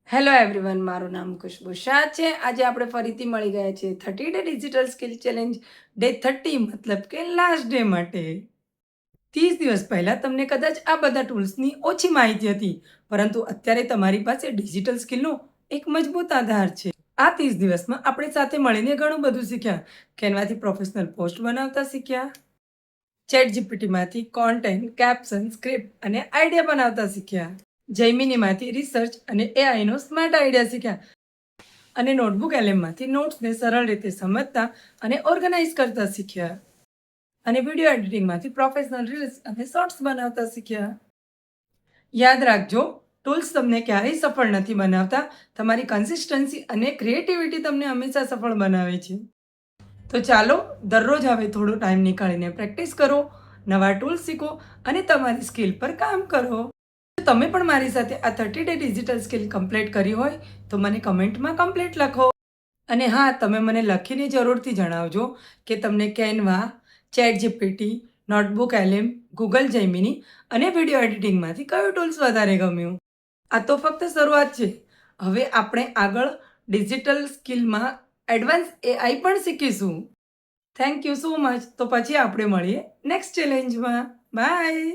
Hello everyone, મારું નામ ખુશ્બુ શાહ છે. આજે આપણે ફરીથી મળી ગયા છીએ 30 day digital skill challenge day 30, મતલબ કે લાસ્ટ ડે માટે. 30 દિવસ પહેલા તમને કદાચ આ બધા ટૂલ્સની ઓછી માહિતી હતી, પરંતુ અત્યારે તમારી પાસે ડિજિટલ સ્કિલનો એક મજબૂત આધાર છે. આ 30 દિવસમાં આપણે સાથે મળીને ઘણું બધું શીખ્યા. કેનવાથી પ્રોફેશનલ પોસ્ટ બનાવતા શીખ્યા, ચેટ જીપીટીમાંથી કોન્ટેન્ટ, કેપ્શન, સ્ક્રિપ્ટ અને આઈડિયા બનાવતા શીખ્યા, જૈમિનીમાંથી રિસર્ચ અને એઆઈનો સ્માર્ટ આઈડિયા શીખ્યા, અને નોટબુક એલએમમાંથી નોટ્સને સરળ રીતે સમજતા અને ઓર્ગેનાઇઝ કરતા શીખ્યા, અને વિડીયો એડિટિંગમાંથી પ્રોફેશનલ રીલ્સ અને શોર્ટ્સ બનાવતા શીખ્યા. યાદ રાખજો, ટૂલ્સ તમને ક્યારેય સફળ નથી બનાવતા. તમારી કન્સિસ્ટન્સી અને ક્રિએટિવિટી તમને હંમેશા સફળ બનાવે છે. તો ચાલો દરરોજ હવે થોડો ટાઈમ નીકાળીને પ્રેક્ટિસ કરો, નવા ટૂલ્સ શીખો અને તમારી સ્કિલ પર કામ કરો. જો તમે પણ મારી સાથે આ 30 ડે ડિજિટલ સ્કિલ કમ્પ્લીટ કરી હોય તો મને કમેન્ટમાં કમ્પ્લીટ લખો. અને હા, તમે મને લખીને જરૂરથી જણાવજો કે તમને Canva, chat GPT, notebook LM, Google Gemini અને વિડીયો એડિટિંગમાંથી કયું ટૂલ્સ વધારે ગમ્યું. આ તો ફક્ત શરૂઆત છે. હવે આપણે આગળ ડિજિટલ સ્કિલમાં એડવાન્સ એઆઈ પણ શીખીશું. Thank you so much. તો પછી આપણે મળીએ નેક્સ્ટ ચેલેન્જમાં. બાય.